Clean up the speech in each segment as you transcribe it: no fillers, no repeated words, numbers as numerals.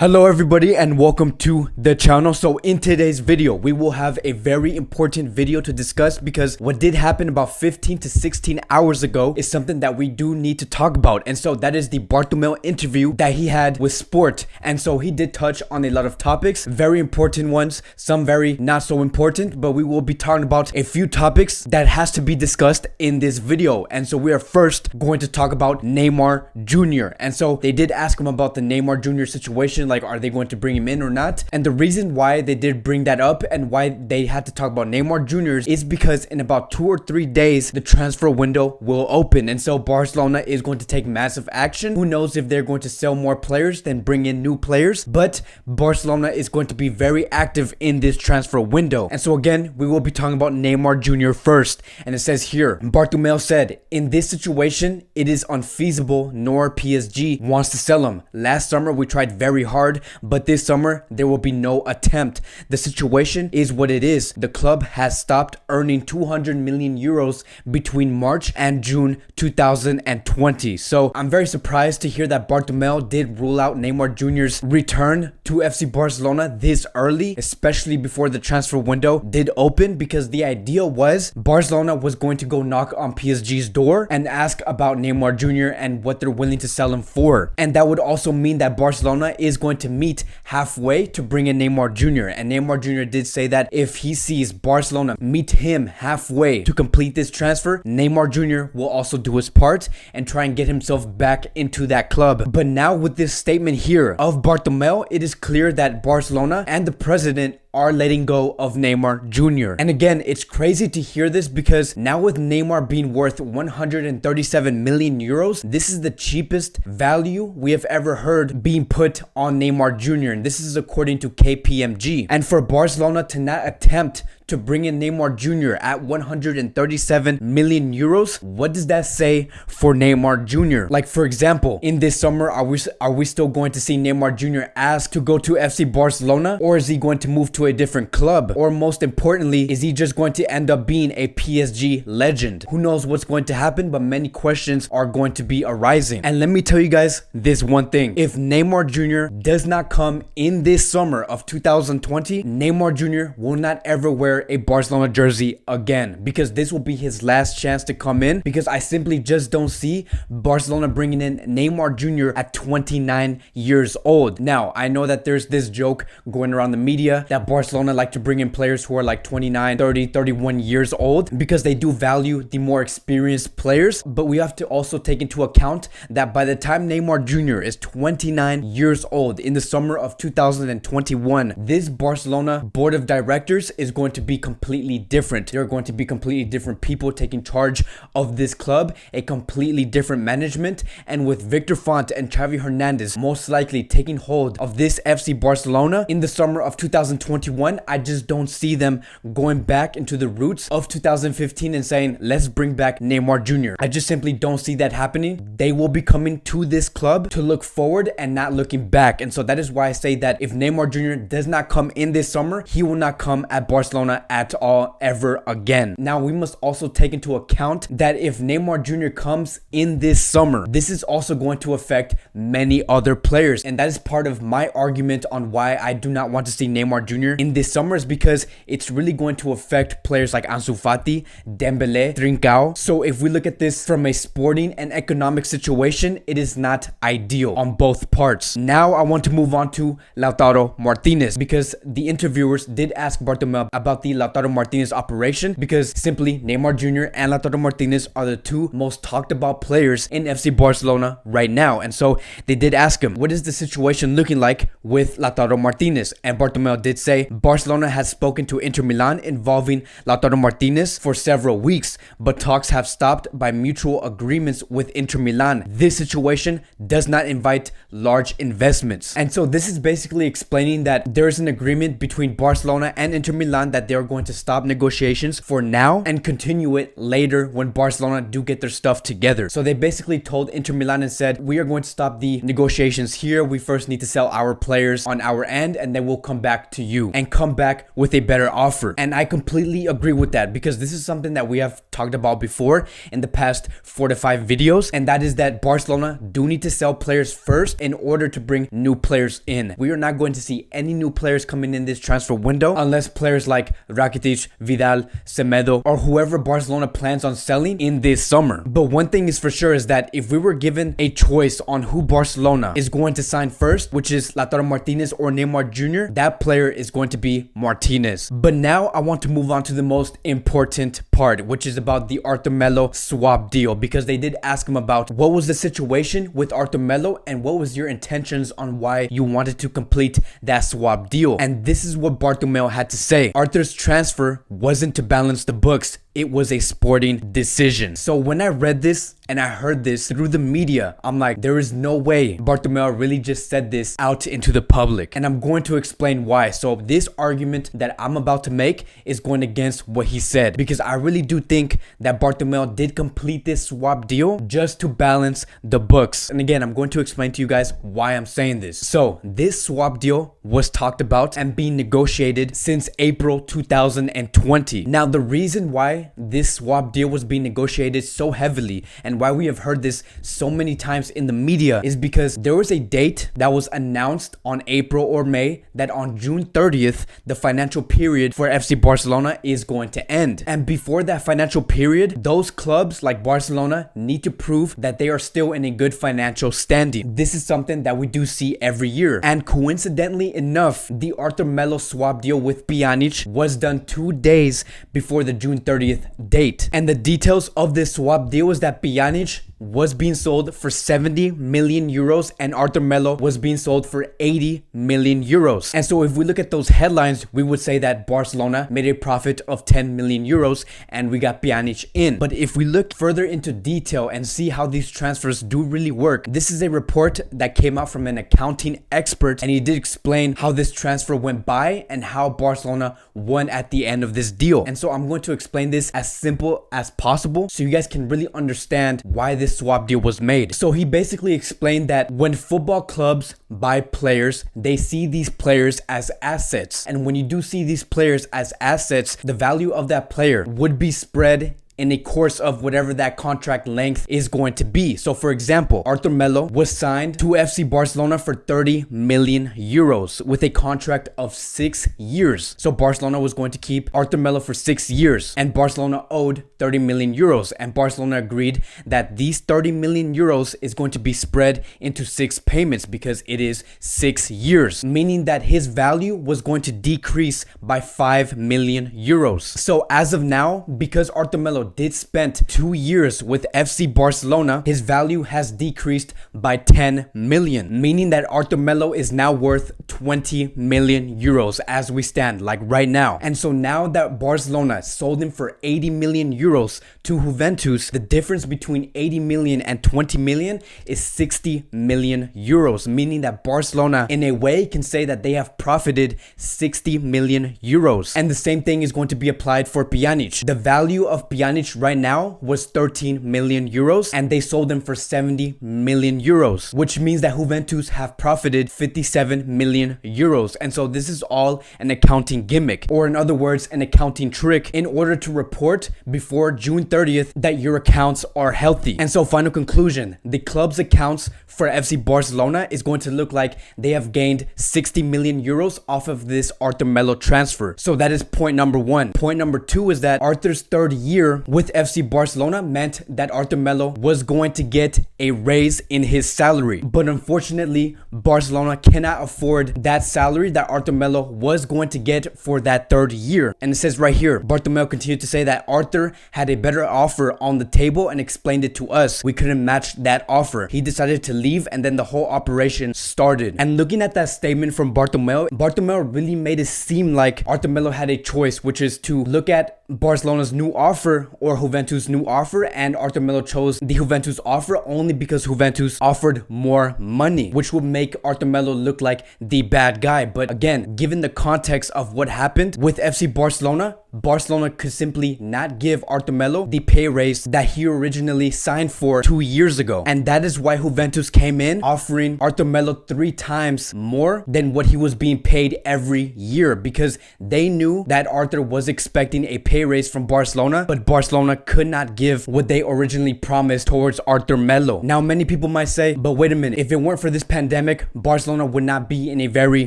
Hello everybody and welcome to the channel. So in today's video we will have a very important video to discuss because what did happen about 15 to 16 hours ago is something that we do need to talk about, and so that is the Bartomeu interview that he had with Sport. And so he did touch on a lot of topics, very important ones, some very not so important, but we will be talking about a few topics that has to be discussed in this video. And so we are first going to talk about Neymar Jr. And so they did ask him about the Neymar Jr. situation, like are they going to bring him in or not? And the reason why they did bring that up and why they had to talk about Neymar Jr. is because in about 2 or 3 days the transfer window will open, and so Barcelona is going to take massive action. Who knows if they're going to sell more players than bring in new players, but Barcelona is going to be very active in this transfer window. And so again, we will be talking about Neymar Jr. first, and it says here, Bartomeu said, in this situation it is unfeasible, nor PSG wants to sell him. Last summer we tried very hard, but this summer there will be no attempt. The situation is what it is. The club has stopped earning 200 million euros between March and June 2020. So I'm very surprised to hear that Bartomeu did rule out Neymar Jr.'s return to FC Barcelona this early, especially before the transfer window did open, because the idea was Barcelona was going to go knock on PSG's door and ask about Neymar Jr. and what they're willing to sell him for. And that would also mean that Barcelona is going to meet halfway to bring in Neymar Jr. And Neymar Jr. did say that if he sees Barcelona meet him halfway to complete this transfer, Neymar Jr. will also do his part and try and get himself back into that club. But now with this statement here of Bartomeu, it is clear that Barcelona and the president are letting go of Neymar Jr. And again, it's crazy to hear this because now with Neymar being worth 137 million euros, this is the cheapest value we have ever heard being put on Neymar Jr. And this is according to KPMG. And for Barcelona to not attempt to bring in Neymar Jr. at 137 million euros, what does that say for Neymar Jr.? Like, for example, in this summer, are we still going to see Neymar Jr. ask to go to FC Barcelona, or is he going to move to a different club? Or most importantly, is he just going to end up being a PSG legend? Who knows what's going to happen, but many questions are going to be arising. And let me tell you guys this one thing. If Neymar Jr. does not come in this summer of 2020, Neymar Jr. will not ever wear a Barcelona jersey again, because this will be his last chance to come in, because I simply just don't see Barcelona bringing in Neymar Jr. at 29 years old. Now, I know that there's this joke going around the media that Barcelona like to bring in players who are like 29, 30, 31 years old because they do value the more experienced players, but we have to also take into account that by the time Neymar Jr. is 29 years old in the summer of 2021, this Barcelona board of directors is going to be completely different. There are going to be completely different people taking charge of this club, a completely different management, and with Victor Font and Xavi Hernandez most likely taking hold of this FC Barcelona in the summer of 2021, I just don't see them going back into the roots of 2015 and saying, let's bring back Neymar Jr. I just simply don't see that happening. They will be coming to this club to look forward and not looking back. And so that is why I say that if Neymar Jr. does not come in this summer, he will not come at Barcelona at all ever again. Now, we must also take into account that if Neymar Jr. comes in this summer, this is also going to affect many other players. And that is part of my argument on why I do not want to see Neymar Jr. in this summer, is because it's really going to affect players like Ansu Fati, Dembele, Trincao. So if we look at this from a sporting and economic situation, it is not ideal on both parts. Now I want to move on to Lautaro Martinez, because the interviewers did ask Bartomeu about the Lautaro Martinez operation, because simply Neymar Jr. and Lautaro Martinez are the two most talked about players in FC Barcelona right now. And so they did ask him, what is the situation looking like with Lautaro Martinez? And Bartomeu did say Barcelona has spoken to Inter Milan involving Lautaro Martinez for several weeks, but talks have stopped by mutual agreements with Inter Milan. This situation does not invite large investments. And so this is basically explaining that there is an agreement between Barcelona and Inter Milan that they're going to stop negotiations for now and continue it later when Barcelona do get their stuff together. So they basically told Inter Milan and said, we are going to stop the negotiations here. We first need to sell our players on our end, and then we'll come back to you and come back with a better offer. And I completely agree with that, because this is something that we have talked about before in the past 4 to 5 videos, and that is that Barcelona do need to sell players first in order to bring new players in. We are not going to see any new players coming in this transfer window unless players like Rakitic, Vidal, Semedo, or whoever Barcelona plans on selling in this summer. But one thing is for sure is that if we were given a choice on who Barcelona is going to sign first, which is Lautaro Martinez or Neymar Jr., that player is going to be Martinez. But now I want to move on to the most important part, which is about the Arthur Melo swap deal, because they did ask him about what was the situation with Arthur Melo and what was your intentions on why you wanted to complete that swap deal. And this is what Bartomeu had to say. Arthur's transfer wasn't to balance the books. It was a sporting decision. So when I read this and I heard this through the media, I'm like, there is no way Bartomeu really just said this out into the public. And I'm going to explain why. So this argument that I'm about to make is going against what he said, because I really do think that Bartomeu did complete this swap deal just to balance the books. And again, I'm going to explain to you guys why I'm saying this. So this swap deal was talked about and being negotiated since April 2020. Now, the reason why this swap deal was being negotiated so heavily and why we have heard this so many times in the media is because there was a date that was announced on April or May that on June 30th, the financial period for FC Barcelona is going to end. And before that financial period, those clubs like Barcelona need to prove that they are still in a good financial standing. This is something that we do see every year. And coincidentally enough, the Arthur Melo swap deal with Pjanic was done 2 days before the June 30th date. And the details of this swap deal is that Pjanic was being sold for 70 million euros and Arthur Melo was being sold for 80 million euros. And so if we look at those headlines, we would say that Barcelona made a profit of 10 million euros and we got Pjanic in. But if we look further into detail and see how these transfers do really work, this is a report that came out from an accounting expert, and he did explain how this transfer went by and how Barcelona won at the end of this deal. And so I'm going to explain this as simple as possible so you guys can really understand why this swap deal was made. So he basically explained that when football clubs buy players, they see these players as assets. And when you do see these players as assets, the value of that player would be spread in the course of whatever that contract length is going to be. So for example, Arthur Melo was signed to FC Barcelona for 30 million euros with a contract of 6 years. So Barcelona was going to keep Arthur Melo for 6 years and Barcelona owed 30 million euros. And Barcelona agreed that these 30 million euros is going to be spread into 6 payments because it is 6 years, meaning that his value was going to decrease by 5 million euros. So as of now, because Arthur Melo did spend 2 years with FC Barcelona, his value has decreased by 10 million, meaning that Arthur Melo is now worth 20 million euros as we stand, like right now. And so now that Barcelona sold him for 80 million euros to Juventus, the difference between 80 million and 20 million is 60 million euros, meaning that Barcelona in a way can say that they have profited 60 million euros. And the same thing is going to be applied for Pjanic. The value of Pjanic right now was 13 million euros and they sold him for 70 million euros, which means that Juventus have profited 57 million euros. And so this is all an accounting gimmick, or in other words, an accounting trick in order to report before June 30th that your accounts are healthy. And so final conclusion, the club's accounts for FC Barcelona is going to look like they have gained 60 million euros off of this Arthur Melo transfer. So that is point number 1. Point number 2 is that Arthur's third year with FC Barcelona meant that Arthur Melo was going to get a raise in his salary. But unfortunately, Barcelona cannot afford that salary that Arthur Melo was going to get for that third year. And it says right here, Bartomeu continued to say that Arthur had a better offer on the table and explained it to us. We couldn't match that offer. He decided to leave and then the whole operation started. And looking at that statement from Bartomeu really made it seem like Arthur Melo had a choice, which is to look at Barcelona's new offer or Juventus' new offer, and Arthur Melo chose the Juventus offer only because Juventus offered more money, which would make Arthur Melo look like the bad guy. But again, given the context of what happened with FC Barcelona, Barcelona could simply not give Arthur Melo the pay raise that he originally signed for 2 years ago. And that is why Juventus came in offering Arthur Melo 3 times more than what he was being paid every year, because they knew that Arthur was expecting a pay raise from Barcelona, but Barcelona could not give what they originally promised towards Arthur Melo. Now, many people might say, but wait a minute, if it weren't for this pandemic, Barcelona would not be in a very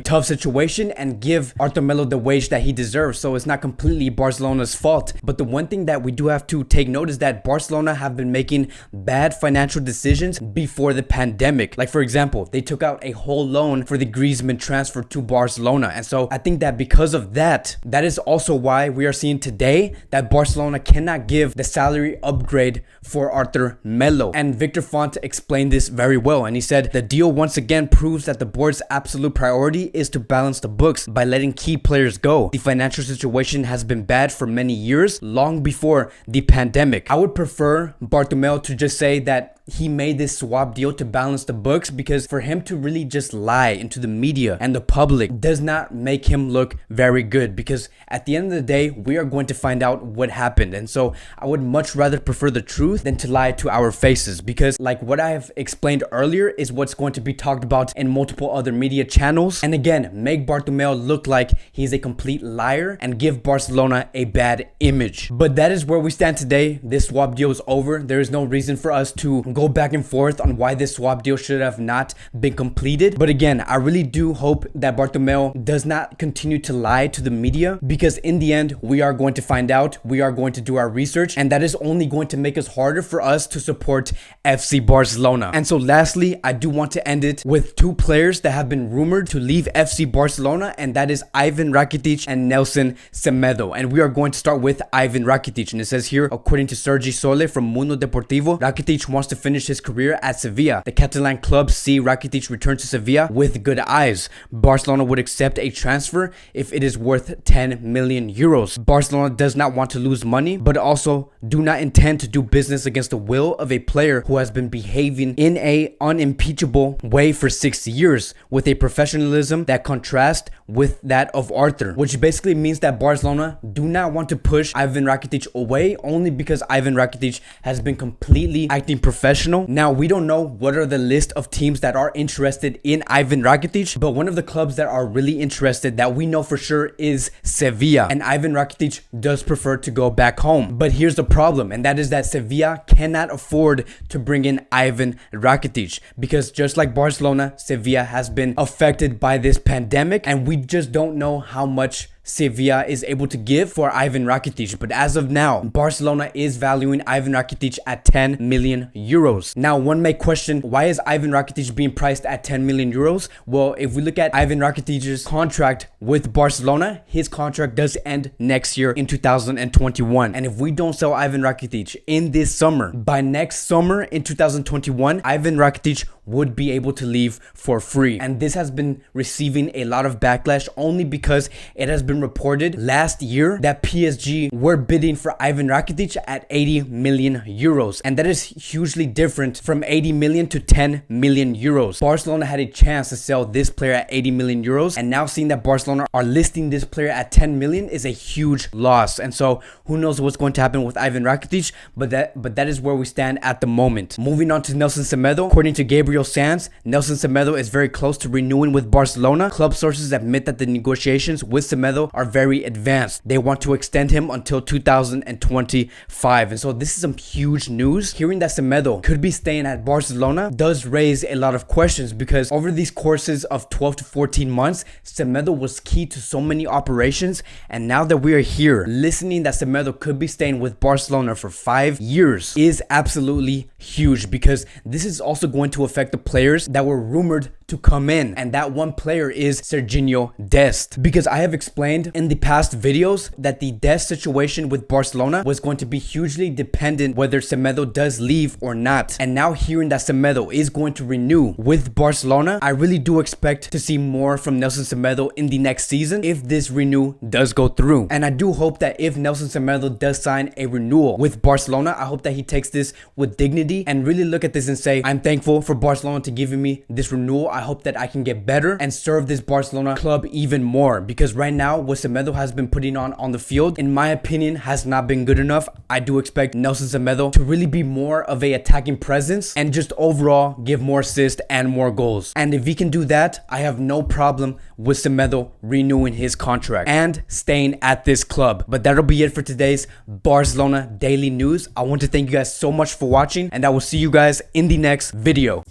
tough situation and give Arthur Melo the wage that he deserves. So it's not completely Barcelona's fault. But the one thing that we do have to take note is that Barcelona have been making bad financial decisions before the pandemic. Like, for example, they took out a whole loan for the Griezmann transfer to Barcelona. And so I think that because of that, that is also why we are seeing today that Barcelona cannot give the salary upgrade for Arthur Melo. And Victor Font explained this very well. And he said, the deal once again proves that the board's absolute priority is to balance the books by letting key players go. The financial situation has been bad for many years, long before the pandemic. I would prefer Bartomeu to just say that he made this swap deal to balance the books, because for him to really just lie into the media and the public does not make him look very good, because at the end of the day, we are going to find out what happened. And so I would much rather prefer the truth than to lie to our faces, because like what I have explained earlier is what's going to be talked about in multiple other media channels. And again, make Bartomeu look like he's a complete liar and give Barcelona a bad image. But that is where we stand today. This swap deal is over. There is no reason for us to go back and forth on why this swap deal should have not been completed. But again, I really do hope that Bartomeu does not continue to lie to the media, because in the end, we are going to find out, we are going to do our research, and that is only going to make us harder for us to support FC Barcelona. And so lastly, I do want to end it with 2 players that have been rumored to leave FC Barcelona, and that is Ivan Rakitic and Nelson Semedo. And we are going to start with Ivan Rakitic. And it says here, according to Sergi Sole from Mundo Deportivo, Rakitic wants to finish his career at Sevilla. The Catalan club see Rakitic return to Sevilla with good eyes. Barcelona would accept a transfer if it is worth 10 million euros. Barcelona does not want to lose money, but also do not intend to do business against the will of a player who has been behaving in a unimpeachable way for 6 years, with a professionalism that contrasts with that of Arthur, which basically means that Barcelona do not want to push Ivan Rakitic away only because Ivan Rakitic has been completely acting professional. Now, we don't know what are the list of teams that are interested in Ivan Rakitic, but one of the clubs that are really interested that we know for sure is Sevilla, and Ivan Rakitic does prefer to go back home. But here's the problem, and that is that Sevilla cannot afford to bring in Ivan Rakitic, because just like Barcelona, Sevilla has been affected by this pandemic, and we just don't know how much Sevilla is able to give for Ivan Rakitic. But as of now, Barcelona is valuing Ivan Rakitic at 10 million euros. Now, one may question, why is Ivan Rakitic being priced at 10 million euros? Well, if we look at Ivan Rakitic's contract with Barcelona, his contract does end next year in 2021. And if we don't sell Ivan Rakitic in this summer, by next summer in 2021, Ivan Rakitic would be able to leave for free. And this has been receiving a lot of backlash only because it has been reported last year that PSG were bidding for Ivan Rakitic at 80 million euros. And that is hugely different from 80 million to 10 million euros. Barcelona had a chance to sell this player at 80 million euros. And now seeing that Barcelona are listing this player at 10 million is a huge loss. And so who knows what's going to happen with Ivan Rakitic, but that is where we stand at the moment. Moving on to Nelson Semedo. According to Gabriel Sanz, Nelson Semedo is very close to renewing with Barcelona. Club sources admit that the negotiations with Semedo are very advanced. They want to extend him until 2025. And so this is some huge news. Hearing that Semedo could be staying at Barcelona does raise a lot of questions, because over these courses of 12 to 14 months, Semedo was key to so many operations. And now that we are here listening that Semedo could be staying with Barcelona for 5 years is absolutely huge, because this is also going to affect the players that were rumored to come in, and that one player is Serginho Dest. Because I have explained in the past videos that the Dest situation with Barcelona was going to be hugely dependent whether Semedo does leave or not. And now hearing that Semedo is going to renew with Barcelona, I really do expect to see more from Nelson Semedo in the next season if this renew does go through. And I do hope that if Nelson Semedo does sign a renewal with Barcelona, I hope that he takes this with dignity and really look at this and say, I'm thankful for Barcelona to giving me this renewal. I hope that I can get better and serve this Barcelona club even more, because right now what Semedo has been putting on the field, in my opinion, has not been good enough. I do expect Nelson Semedo to really be more of a attacking presence and just overall give more assists and more goals. And if he can do that, I have no problem with Semedo renewing his contract and staying at this club. But that'll be it for today's Barcelona Daily News. I want to thank you guys so much for watching, and I will see you guys in the next video.